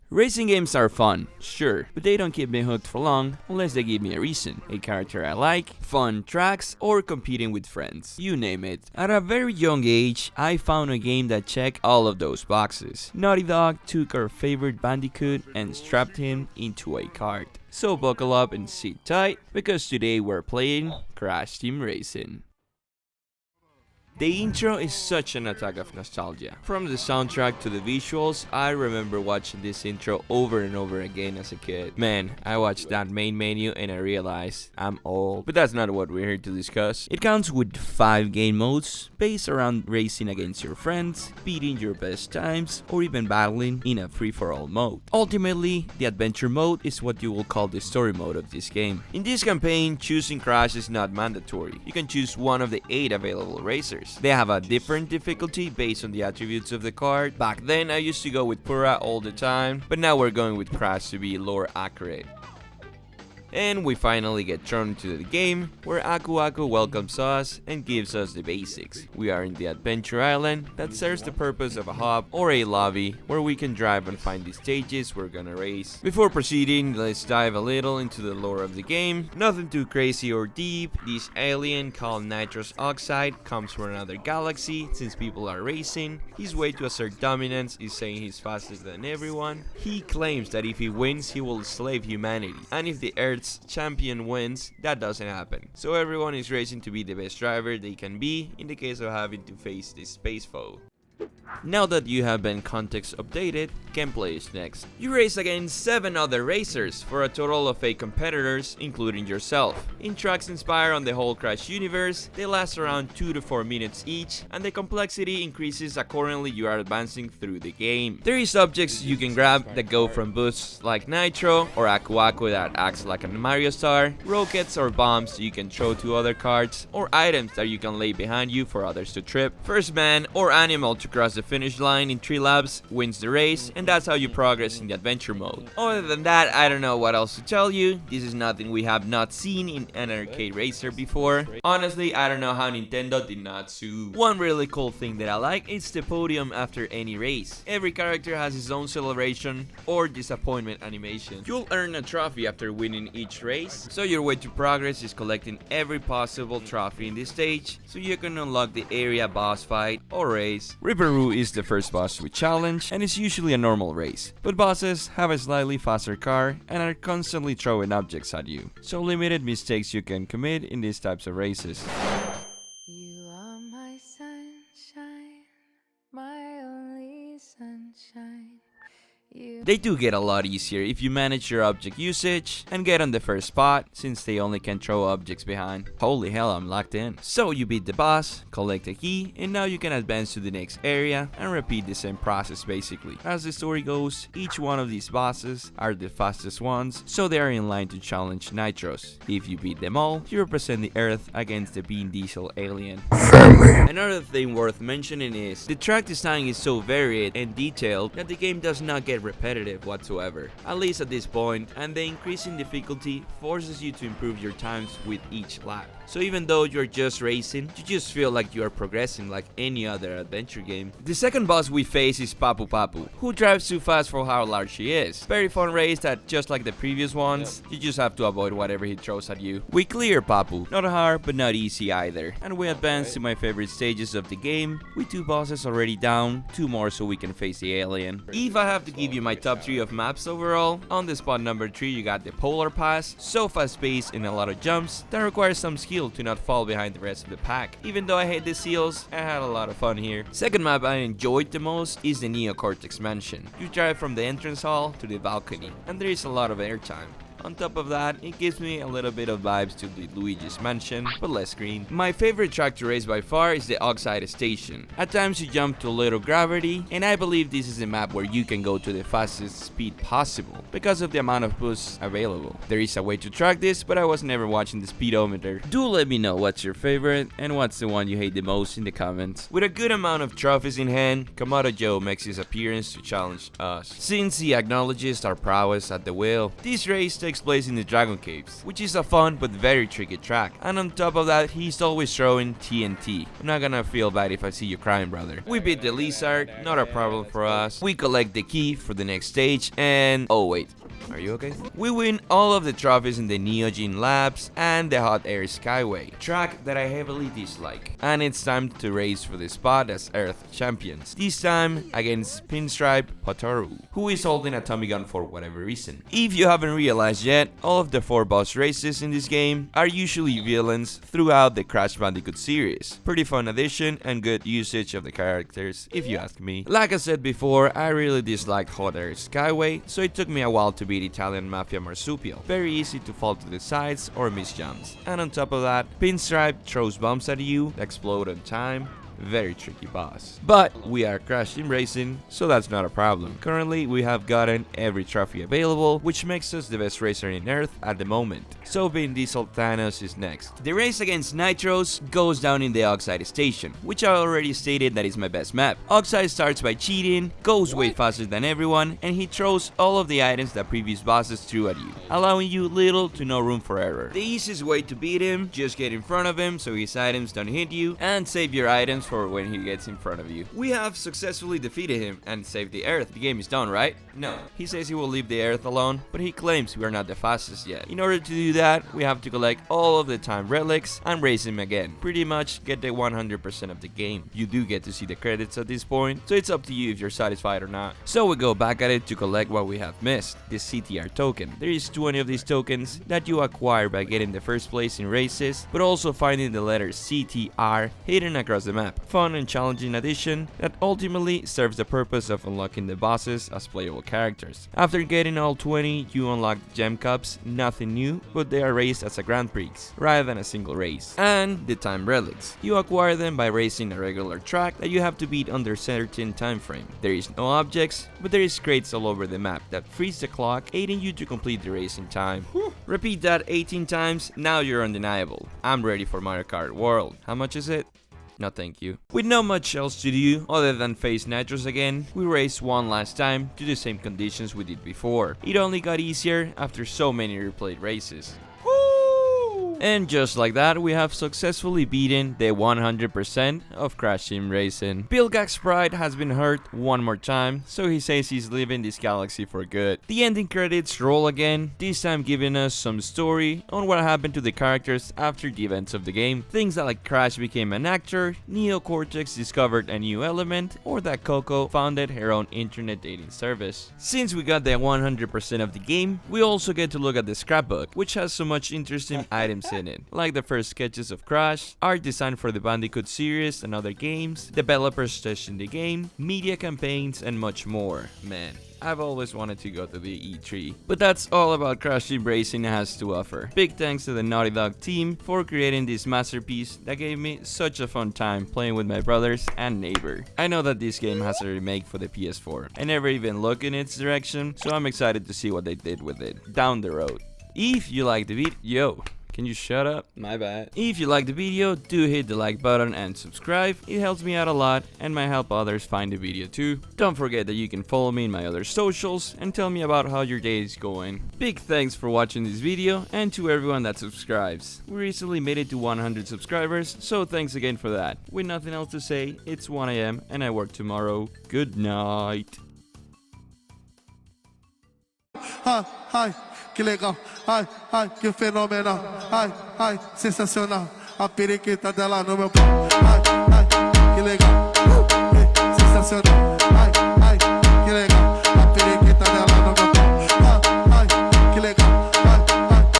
Racing games are fun, sure, but they don't keep me hooked for long unless they give me a reason, a character I like, fun tracks, or competing with friends. You name it. At a very young age, I found a game that checked all of those boxes. Naughty Dog took our favorite Bandicoot and strapped him into a kart. So buckle up and sit tight, because today we're playing Crash Team Racing. The intro is such an attack of nostalgia. From the soundtrack to the visuals, I remember watching this intro over and over again as a kid. Man, I watched that main menu and I realized I'm old. But that's not what we're here to discuss. It comes with 5 game modes, based around racing against your friends, beating your best times, or even battling in a free-for-all mode. Ultimately, the adventure mode is what you will call the story mode of this game. In this campaign, choosing Crash is not mandatory. You can choose one of the 8 available racers. They have a different difficulty based on the attributes of the card. Back then I used to go with Pura all the time, but now we're going with Crash to be lore accurate. And we finally get thrown into the game, where Aku Aku welcomes us and gives us the basics. We are in the Adventure Island that serves the purpose of a hub or a lobby where we can drive and find the stages we're gonna race. Before proceeding, let's dive a little into the lore of the game. Nothing too crazy or deep. This alien called nitrous oxide comes from another galaxy since people are racing. His way to assert dominance is saying he's faster than everyone. He claims that if he wins, he will slave humanity, and if the Earth's champion wins, that doesn't happen. So everyone is racing to be the best driver they can be in the case of having to face this space foe. Now that you have been context updated, gameplay is next. You race against 7 other racers for a total of 8 competitors, including yourself. In tracks inspired on the whole Crash universe, they last around 2 to 4 minutes each, and the complexity increases accordingly you are advancing through the game. There is objects you can grab that go from boosts like Nitro, or Aku Aku that acts like a Mario Star, rockets or bombs you can throw to other carts, or items that you can lay behind you for others to trip. First man or animal to cross the finish line in 3 laps wins the race, and that's how you progress in the adventure mode. Other than that, I don't know what else to tell you. This is nothing we have not seen in an arcade racer before. Honestly, I don't know how Nintendo did not sue. One really cool thing that I like is the podium after any race. Every character has his own celebration or disappointment animation. You'll earn a trophy after winning each race, so your way to progress is collecting every possible trophy in this stage so you can unlock the area boss fight or race. Ripperoo is the first boss we challenge, and it's usually a normal race, but bosses have a slightly faster car and are constantly throwing objects at you, so limited mistakes you can commit in these types of races. You are my sunshine, my only sunshine. They do get a lot easier if you manage your object usage and get on the first spot, since they only can throw objects behind. Holy hell, I'm locked in. So you beat the boss, collect a key, and now you can advance to the next area and repeat the same process basically. As the story goes, each one of these bosses are the fastest ones, so they are in line to challenge Nitros. If you beat them all, you represent the Earth against the Bean Diesel alien. Another thing worth mentioning is the track design is so varied and detailed that the game does not get repetitive whatsoever, at least at this point, and the increase in difficulty forces you to improve your times with each lap. So even though you're just racing, you just feel like you are progressing like any other adventure game. The second boss we face is Papu Papu, who drives too fast for how large he is. Very fun race that, just like the previous ones, you just have to avoid whatever he throws at you. We clear Papu, not hard but not easy either, and we advance to my favorite stages of the game, with 2 bosses already down, 2 more so we can face the alien. If I have to give you my top 3 of maps overall, on the spot number 3 you got the Polar Pass, so fast paced and a lot of jumps that require some skill to not fall behind the rest of the pack. Even though I hate the seals, I had a lot of fun here. Second map I enjoyed the most is the Neo Cortex Mansion. You drive from the entrance hall to the balcony, and there is a lot of airtime. On top of that, it gives me a little bit of vibes to the Luigi's Mansion, but less green. My favorite track to race by far is the Oxide Station. At times you jump to little gravity, and I believe this is a map where you can go to the fastest speed possible, because of the amount of boosts available. There is a way to track this, but I was never watching the speedometer. Do let me know what's your favorite, and what's the one you hate the most in the comments. With a good amount of trophies in hand, Kamado Joe makes his appearance to challenge us. Since he acknowledges our prowess at the wheel, this race takes takes place in the Dragon Caves, which is a fun but very tricky track. And on top of that, he's always throwing TNT. I'm not gonna feel bad if I see you crying, brother. We beat the lizard, not a problem for us. We collect the key for the next stage and... oh wait. Are you okay? We win all of the trophies in the Neogene Labs and the Hot Air Skyway, track that I heavily dislike. And it's time to race for the spot as Earth champions, this time against Pinstripe Potaru, who is holding a Tommy gun for whatever reason. If you haven't realized yet, all of the 4 boss races in this game are usually villains throughout the Crash Bandicoot series. Pretty fun addition and good usage of the characters, if you ask me. Like I said before, I really disliked Hot Air Skyway, so it took me a while to beat Italian Mafia Marsupial. Very easy to fall to the sides or miss jumps. And on top of that, Pinstripe throws bombs at you that explode on time. Very tricky boss. But we are Crash Team Racing, so that's not a problem. Currently, we have gotten every trophy available, which makes us the best racer in Earth at the moment. So Vin Diesel Thanos is next. The race against Nitros goes down in the Oxide Station, which I already stated that is my best map. Oxide starts by cheating, goes way faster than everyone, and he throws all of the items that previous bosses threw at you, allowing you little to no room for error. The easiest way to beat him, just get in front of him so his items don't hit you, and save your items for when he gets in front of you. We have successfully defeated him and saved the Earth. The game is done, right? No. He says he will leave the Earth alone, but he claims we are not the fastest yet. In order to do that, we have to collect all of the time relics and race him again. Pretty much get the 100% of the game. You do get to see the credits at this point, so it's up to you if you're satisfied or not. So we go back at it to collect what we have missed, the CTR token. There is 20 of these tokens that you acquire by getting the first place in races, but also finding the letter CTR hidden across the map. Fun and challenging addition that ultimately serves the purpose of unlocking the bosses as playable characters. After getting all 20, you unlock gem cups, nothing new, but they are raced as a Grand Prix, rather than a single race. And the time relics. You acquire them by racing a regular track that you have to beat under certain time frame. There is no objects, but there is crates all over the map that freeze the clock, aiding you to complete the race in time. Repeat that 18 times, now you're undeniable. I'm ready for Mario Kart World. How much is it? No thank you. With not much else to do other than face Nitros again, we raced one last time to the same conditions we did before. It only got easier after so many replayed races. And just like that, we have successfully beaten the 100% of Crash Team Racing. Pilgak's pride has been hurt one more time, so he says he's leaving this galaxy for good. The ending credits roll again, this time giving us some story on what happened to the characters after the events of the game. Things that like Crash became an actor, Neo Cortex discovered a new element, or that Coco founded her own internet dating service. Since we got the 100% of the game, we also get to look at the scrapbook, which has so much interesting items in it, like the first sketches of Crash, art designed for the Bandicoot series and other games, developers testing the game, media campaigns, and much more. Man, I've always wanted to go to the E3. But that's all about Crash Team Racing has to offer. Big thanks to the Naughty Dog team for creating this masterpiece that gave me such a fun time playing with my brothers and neighbor. I know that this game has a remake for the PS4. I never even looked in its direction, so I'm excited to see what they did with it down the road. If you like the video, can you shut up? My bad. If you like the video, do hit the like button and subscribe. It helps me out a lot and might help others find the video too. Don't forget that you can follow me in my other socials and tell me about how your day is going. Big thanks for watching this video and to everyone that subscribes. We recently made it to 100 subscribers, so thanks again for that. With nothing else to say, it's 1 AM and I work tomorrow. Good night. Ai, que legal, ai, ai, que fenomenal, ai, ai, sensacional, a periquita dela no meu pau, ai, ai, que legal, sensacional, ai.